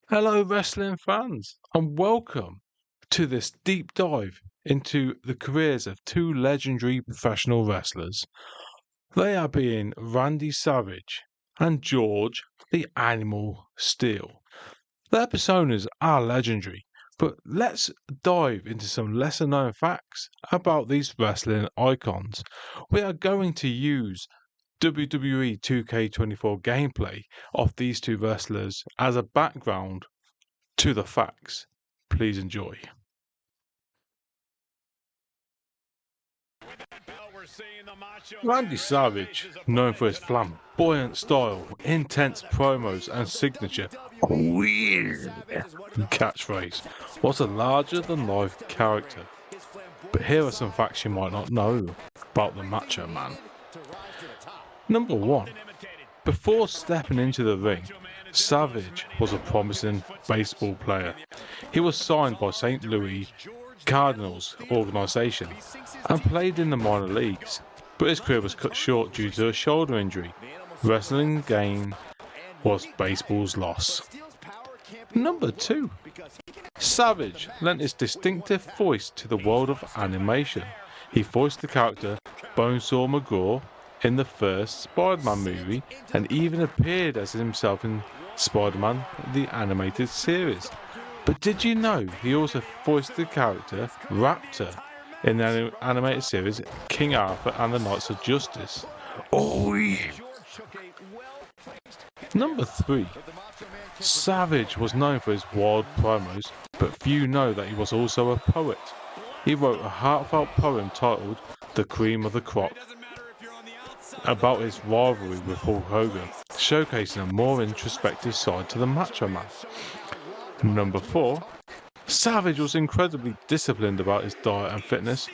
Hello, wrestling fans, and welcome to this deep dive into the careers of two legendary professional wrestlers. They are being Randy Savage and George the Animal Steele. Their personas are legendary, but let's dive into some lesser known facts about these wrestling icons. We are going to use WWE 2K24 gameplay of these two wrestlers as a background to the facts. Please enjoy. Randy Savage, known for his flamboyant style, intense promos, and signature weird catchphrase, was a larger than life character. But here are some facts you might not know about the Macho Man. Number 1. Before stepping into the ring, Savage was a promising baseball player. He was signed by St. Louis Cardinals organization and played in the minor leagues, but his career was cut short due to a shoulder injury. Wrestling gain was baseball's loss. Number 2. Savage lent his distinctive voice to the world of animation. He voiced the character Bonesaw McGraw in the first Spider-Man movie and even appeared as himself in Spider-Man the Animated Series. But did you know he also voiced the character Raptor in the animated series King Arthur and the Knights of Justice? Oh yeah! Number 3. Savage was known for his wild promos, but few know that he was also a poet. He wrote a heartfelt poem titled The Cream of the Crop about his rivalry with Hulk Hogan, showcasing a more introspective side to the Macho Man. Number 4. Savage was incredibly disciplined about his diet and fitness.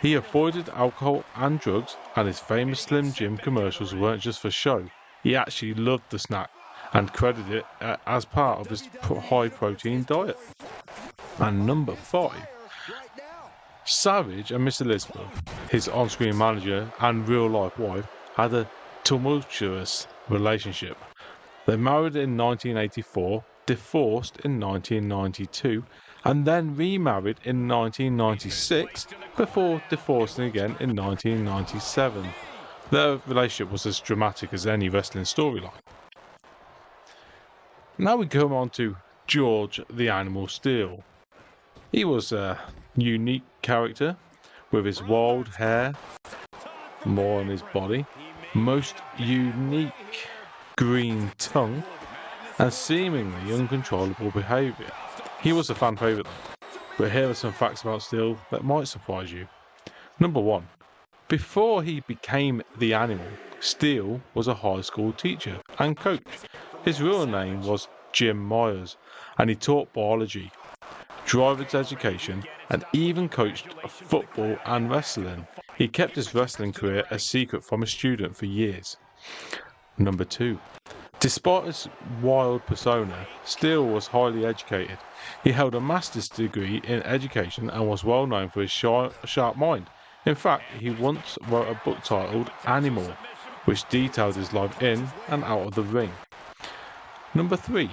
He avoided alcohol and drugs, and his famous Slim Jim commercials weren't just for show. He actually loved the snack and credited it as part of his high protein diet. And number 5. Savage and Miss Elizabeth, his on-screen manager and real-life wife, had a tumultuous relationship. They married in 1984, divorced in 1992, and then remarried in 1996 before divorcing again in 1997. Their relationship was as dramatic as any wrestling storyline. Now we come on to George the Animal Steele. He was a unique character with his wild hair, more on his body, most unique green tongue, and seemingly uncontrollable behaviour. He was a fan favourite though, but here are some facts about Steele that might surprise you. Number 1. Before he became the Animal, Steele was a high school teacher and coach. His real name was Jim Myers, and he taught biology, driver's education, and even coached football and wrestling. He kept his wrestling career a secret from a student for years. Number 2. Despite his wild persona, Steele was highly educated. He held a master's degree in education and was well known for his sharp mind. In fact, he once wrote a book titled Animal, which detailed his life in and out of the ring. Number 3.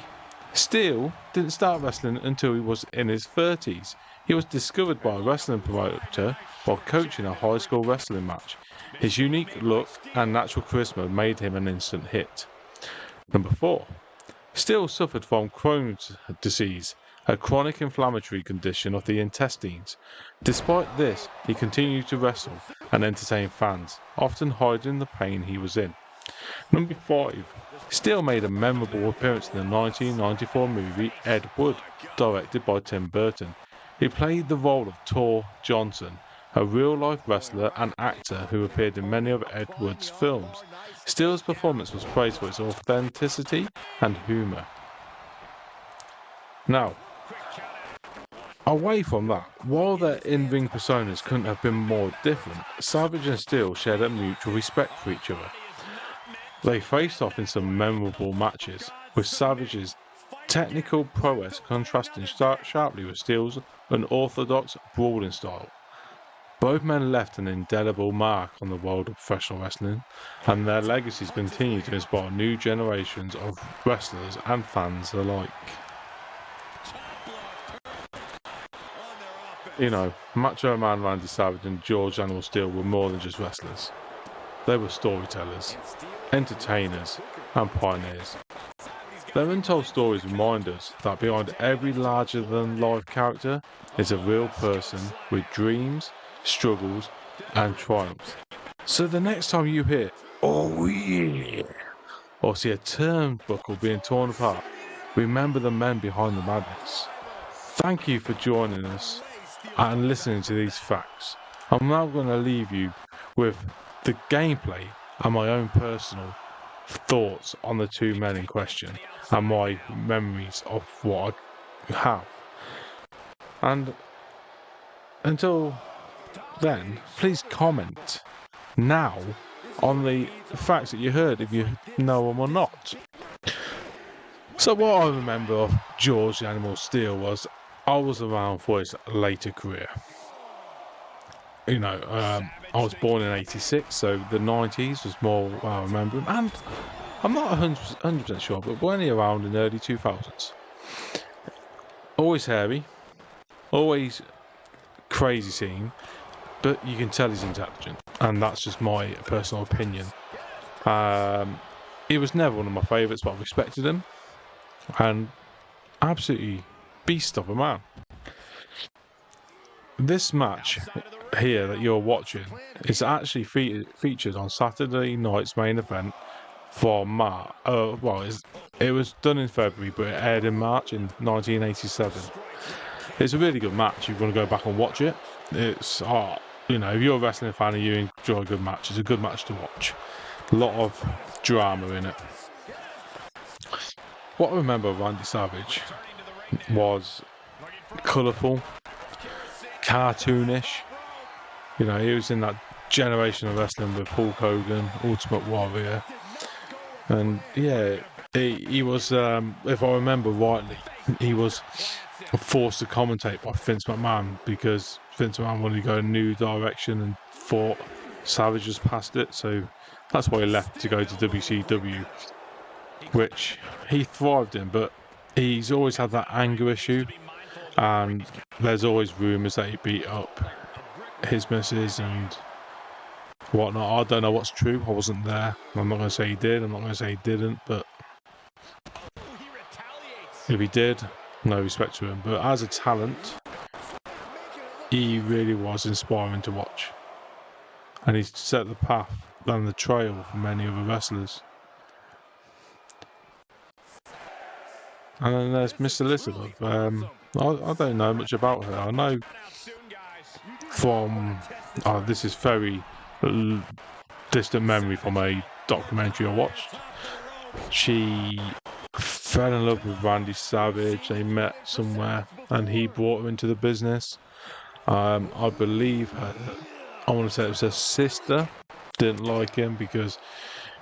Steele didn't start wrestling until he was in his 30s. He was discovered by a wrestling promoter while coaching a high school wrestling match. His unique look and natural charisma made him an instant hit. Number 4. Steele suffered from Crohn's disease, a chronic inflammatory condition of the intestines. Despite this, he continued to wrestle and entertain fans, often hiding the pain he was in. Number 5. Steele made a memorable appearance in the 1994 movie Ed Wood, directed by Tim Burton. He played the role of Tor Johnson, a real-life wrestler and actor who appeared in many of Ed Wood's films. Steele's performance was praised for its authenticity and humour. Now, away from that, while their in-ring personas couldn't have been more different, Savage and Steele shared a mutual respect for each other. They faced off in some memorable matches, with Savage's technical prowess contrasting sharply with Steele's unorthodox brawling style. Both men left an indelible mark on the world of professional wrestling, and their legacies continue to inspire new generations of wrestlers and fans alike. You know, Macho Man Randy Savage and George Animal Steele were more than just wrestlers. They were storytellers, entertainers, and pioneers. Their untold stories remind us that behind every larger-than-life character is a real person with dreams, struggles, and triumphs. So the next time you hear, "Oh yeah," or see a turnbuckle being torn apart, remember the men behind the madness. Thank you for joining us and listening to these facts. I'm now going to leave you with the gameplay and my own personal thoughts on the two men in question and my memories of what I have. And until then, please comment now on the facts that you heard, if you know them or not. So what I remember of George the Animal Steele was I was around for his later career. You know, I was born in '86, so the '90s was more I remember him. And I'm not 100% sure, but when he around in the early 2000s. Always hairy, always crazy seeming, but you can tell he's intelligent, and that's just my personal opinion. He was never one of my favourites, but I respected him, and absolutely beast of a man. This match here that you're watching is actually featured on Saturday night's main event for Mach. It was done in February, but it aired in March in 1987. It's a really good match. You want to go back and watch it. It's you know, if you're a wrestling fan and you enjoy a good match, it's a good match to watch. A lot of drama in it. What I remember of Randy Savage was colourful, cartoonish. You know, he was in that generation of wrestling with Hulk Hogan, Ultimate Warrior, and yeah, he was. If I remember rightly, he was forced to commentate by Vince McMahon because Vince McMahon wanted to go a new direction and thought Savage was past it, so that's why he left to go to WCW, which he thrived in, but he's always had that anger issue, and there's always rumours that he beat up his missus and whatnot. I don't know what's true. I wasn't there. I'm not going to say he did. I'm not going to say he didn't. But if he did, no respect to him. But as a talent, he really was inspiring to watch. And he set the path and the trail for many other wrestlers. And then there's Miss Elizabeth. I don't know much about her. I know from... this is very distant memory from a documentary I watched. She fell in love with Randy Savage. They met somewhere and he brought her into the business. I believe I want to say it was her sister didn't like him because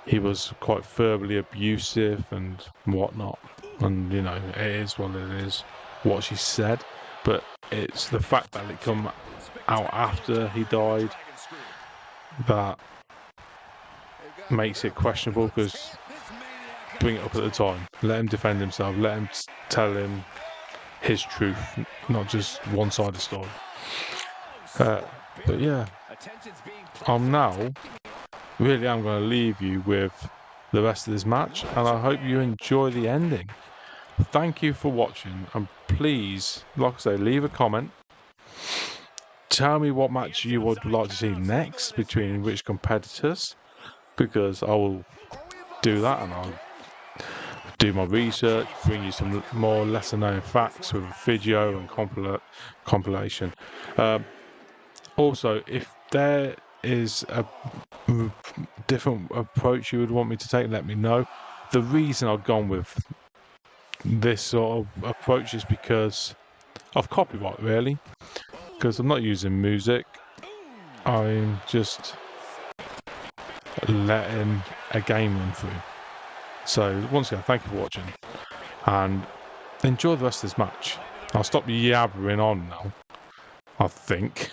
he was quite verbally abusive and whatnot. And, you know, it is what it is, what she said. But it's the fact that it come out after he died that makes it questionable, because bring it up at the time. Let him defend himself. Let him tell him his truth, not just one side of the story. But yeah, I'm going to leave you with the rest of this match, and I hope you enjoy the ending. Thank you for watching, and please, like I say, leave a comment. Tell me what match you would like to see next between which competitors, because I will do that, and I'll do my research, bring you some more lesser known facts with a video and compilation. Also, if there is a different approach you would want me to take, let me know. The reason I've gone with this sort of approach is because of copyright, really, because I'm not using music. I'm just letting a game run through. So once again, thank you for watching and enjoy the rest of this match. I'll stop yabbering on now, I think.